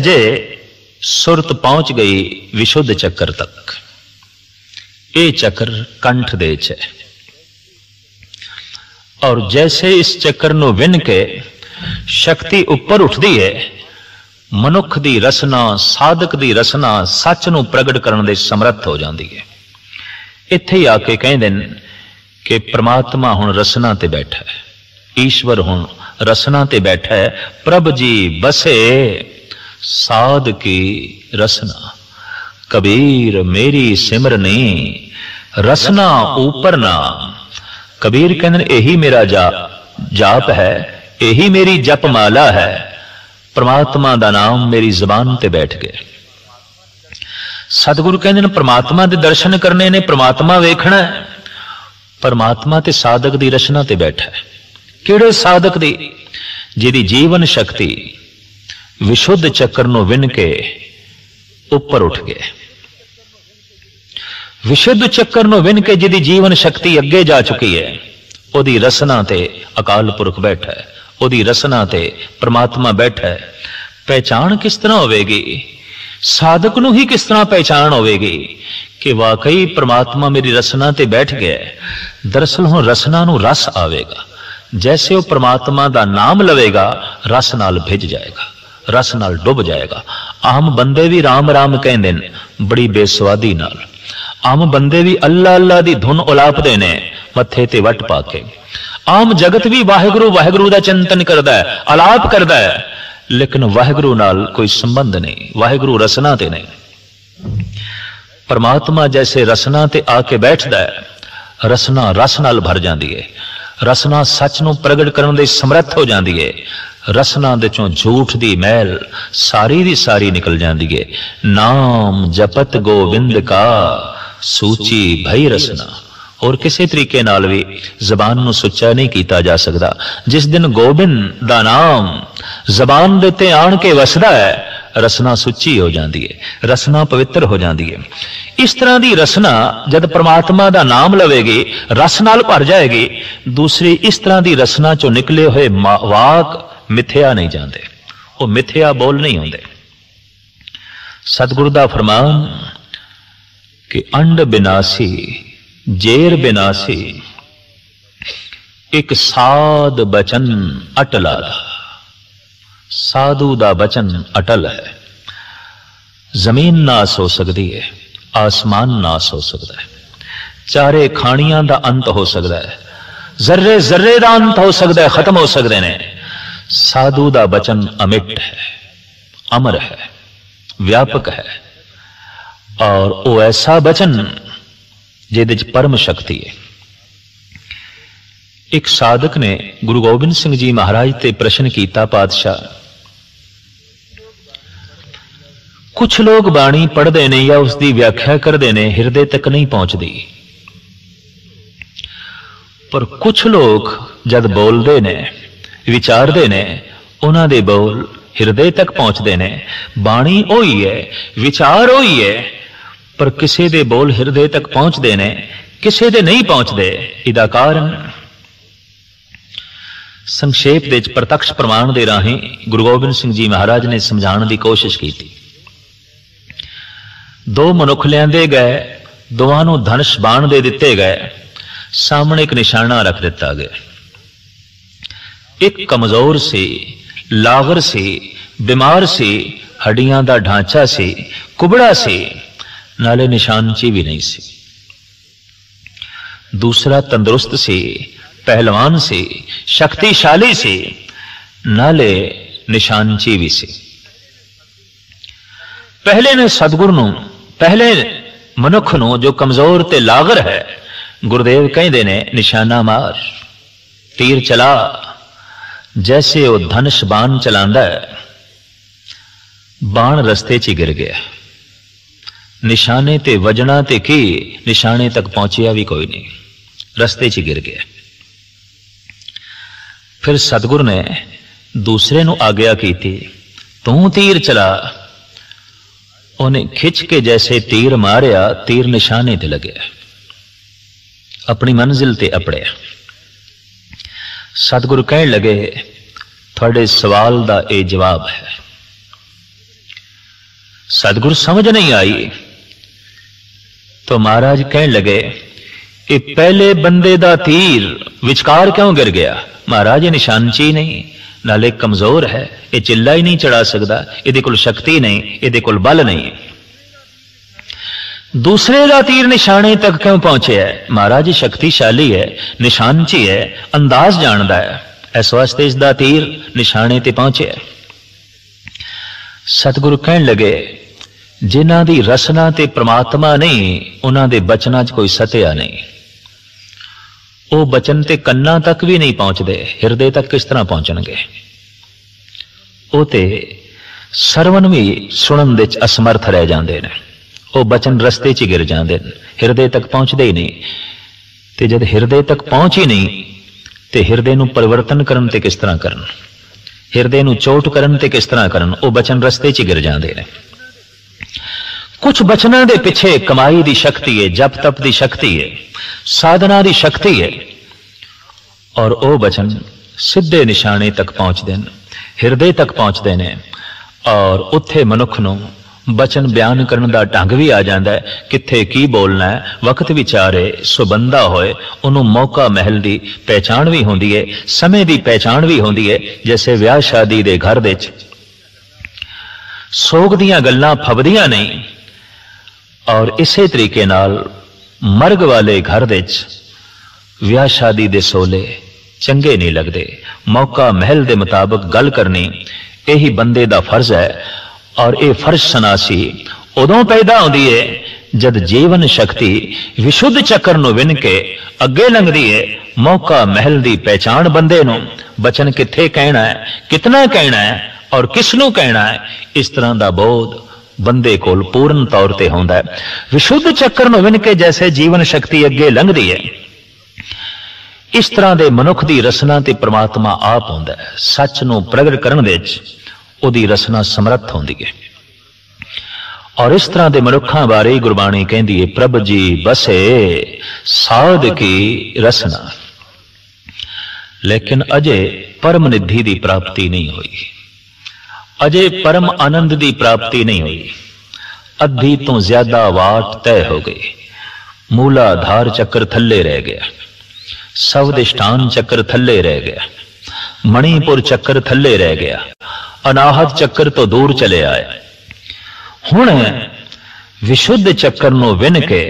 जे सुरत पहुंच गई विशुद्ध चक्र तक। ये चक्र कंठ दे च है और जैसे इस चक्र नु विन के शक्ति ऊपर उठती है, मनुख दी रसना, साधक दी रसना सच नु प्रगट करने दे समर्थ हो जाती है। इत्थे ही आके कहंदे ने कि परमात्मा हुण रसना ते बैठा है, ईश्वर हुण रसना ते बैठा है। प्रभ जी बसे साध की रसना, कबीर मेरी सिमरनी रसना ऊपर नाम। कबीर कहते यही मेरा जाप है, यही मेरी जप माला है। परमात्मा दा नाम मेरी जबान ते बैठ गया। सतगुरु कहते हैं परमात्मा दे दर्शन करने ने, परमात्मा वेखना है। परमात्मा ते साधक दी रचना ते बैठा है। किहड़े साधक दी? जिहदी जीवन शक्ति विशुद्ध चक्र नु विन के ऊपर उठ गए। विशुद्ध चक्र नु विन के जिहदी जीवन शक्ति अगे जा चुकी है, ओदी रसना ते अकाल पुरख बैठा है, ओदी रसना ते परमात्मा बैठा है। पहचान किस तरह होवेगी? साधक नु ही किस तरह पहचान होवेगी कि वाकई परमात्मा मेरी रसना ते बैठ गया। दरअसल हुण रसना नु रस आवेगा। जैसे वो परमात्मा दा नाम लवेगा, रस नाल भिज जाएगा, रस नाल डुब जाएगा। आम बंदे भी राम राम कहंदे ने बड़ी बेसवादी नाल। आम बंदे भी अल्लाह अल्लाह दी धुन उलापदे ने मत्थे ते वट पाके। आम जगत भी वाहिगुरु वाहिगुरु दा चिंतन करदा है, अलाप करदा है, लेकिन वाहिगुरु नाल कोई संबंध नहीं, वाहिगुरु रसना ते नहीं। परमात्मा जैसे रसना ते आके बैठदा है, रसना रस नाल भर जाती है। रसना सच नूं प्रगट करन दे समर्थ हो जाती है। रसना दे चों झूठ दी मैल सारी दी सारी निकल जाती है। नाम जपत गोविंद का सूची भई रसना। और किसी तरीके नाल भी जबान नूं सुच्चा नहीं किया जा सकता। जिस दिन गोबिंद दा नाम जबान दे ते आण के वसदा है, रसना सुच्ची हो जाती है, रसना पवित्र हो जाती है। इस तरह की रसना जब परमात्मा दा नाम लवेगी, रस नाल भर जाएगी। दूसरी इस तरह की रसना चो निकले हुए वाक मिथ्या नहीं जाते, वो मिथ्या बोल नहीं होंगे। सतगुरु दा फरमान कि अंड बिनासी जेर बिनासी, एक साध बचन अटला। साधु दा बचन अटल है। जमीन नाश हो सकती है, आसमान नाश हो सकता है, चारे खानियां दा अंत हो सकता है, जर्रे जर्रे दा अंत हो सकता है, खत्म हो सकते हैं। साधु दा बचन अमिट है, अमर है, व्यापक है। और वो ऐसा बचन जिहदे च परम शक्ति है। एक साधक ने गुरु गोबिंद सिंह जी महाराज ते प्रश्न किया, पातशाह कुछ लोग बाणी पढ़ते ने या उसकी व्याख्या करते ने, हृदय तक नहीं पहुंचती। पर कुछ लोग जब बोलते ने, विचारते ने, उन्हां दे बोल हृदय तक पहुंचते ने। बाणी ओही है, विचार ओही है, पर किसी दे बोल हृदय तक पहुंचते ने, किसी दे नहीं पहुंचते। इदा कारण संक्षेप दे प्रत्यक्ष प्रमाण दे राही गुरु गोबिंद सिंह जी महाराज ने समझाने की कोशिश की थी। दो मनुख लियांदे गए, दोवां नूं धनुष बाण दे दिते गए, सामने एक निशाना रख दिता गया। एक कमजोर सी, लागर सी, बीमार सी, हड्डियां दा ढांचा सी, कुबड़ा सी, नाले निशानची भी नहीं सी। दूसरा तंदुरुस्त सी, पहलवान सी, शक्तिशाली सी, नाले निशानची भी सी। पहले ने सतगुरु नूं, पहले मनुख नूं जो कमजोर ते लागर है, गुरुदेव कहते ने निशाना मार, तीर चला। जैसे वो धनुष बाण चलांदा है, बाण रस्ते च गिर गया। निशाने ते वजना ते की, निशाने तक पहुंचिया भी कोई नहीं, रस्ते च गिर गया। फिर सतगुरु ने दूसरे नूं आग्या की थी, तू तीर चला। उन्हें खिंच के जैसे तीर मारिया, तीर निशाने ते लगे, अपनी मंजिल ते अपड़िया। सतगुरु कहने लगे, थोड़े सवाल दा ए जवाब है। सतगुरु समझ नहीं आई तो महाराज कहने लगे कि पहले बंदे दा तीर विचकार क्यों गिर गया? महाराज ये निशानची नहीं, नाले कमजोर है, ये चिल्ला ही नहीं चढ़ा सकता, इहदे कोल शक्ति नहीं, इहदे कोल बल नहीं। दूसरे दा तीर निशाने तक क्यों पहुंचे है? महाराज शक्तिशाली है, निशानची है, अंदाज जानदा है, इस वास्ते इसदा तीर निशाने ते पहुंचे है। सतगुरु कहने लगे जिन्हां दी रसना ते परमात्मा नहीं, उन्हां दे बचनां च कोई सत्या नहीं। वो बचन ते कन्ना तक भी नहीं पहुंचते, हिरदे तक किस तरह पहुंचणगे? वो ते सरवण भी सुनन दे असमर्थ रह जाते हैं, वो बचन रस्ते च गिर जाते हैं, हिरदे तक पहुंचते ही नहीं। ते जब हिरदे तक पहुंच ही नहीं ते हिरदे नूं परिवर्तन करन ते किस तरह करन, हिरदे नूं चोट करन ते किस तरह करन? वो बचन रस्ते च गिर जाते हैं। कुछ बचना दे पिछे कमाई दी शक्ति है, जप तप दी शक्ति है, साधना दी शक्ति है, और वो बचन सीधे निशाने तक पहुंचते हैं, हिरदे तक पहुंचते हैं, और उत्थे मनुख नूं बचन बयान करने का ढंग भी आ जाता है, कित्थे की बोलना है, वक्त विचारे सुबंधा होए, उन्होंने मौका महल की पहचान भी होंदी है, समय की पहचान भी होंदी है। जैसे ब्याह शादी के घर दे सोग दियां गल्लां फबदियां नहीं, और इसे तरीके नाल मर्ग वाले घर दे ब्याह शादी दे सोले चंगे नहीं लगते। मौका महल के मुताबिक गल करनी यही बंदे दा फर्ज है, और ये फर्ज सनासी उदों पैदा होती है जद जीवन शक्ति विशुद्ध चक्कर नूं विन के अगे लंघदी है। मौका महल की पहचान बंदे नूं बचन कित्थे कहना है, कितना कहना है, और किसनों कहना है, इस तरह का बोध बंदे कोल पूर्ण तौर पर होंदा है। विशुद्ध चक्कर नूं विन के जैसे जीवन शक्ति अगे लंघदी है, इस तरह के मनुख की रसना ते परमात्मा आप होंदा है। सच नूं प्रगट करन दे उहदी रसना समर्थ होंदी है। और इस तरह के मनुखों बारे गुरबाणी कहती है, प्रभ जी बसे साध की रसना। लेकिन अजे परम निधि की प्राप्ति नहीं हुई, अजे परम आनंद की प्राप्ति नहीं हुई। अद्धी तो ज्यादा वाट तय हो गई, मूलाधार चक्र थल्ले रह गया, सवधिष्ठान चक्र थल्ले रह गया, मणिपुर चक्र थल्ले रह गया, अनाहत चक्र तो दूर चले आए। हुण विशुद्ध चक्कर नूं विन के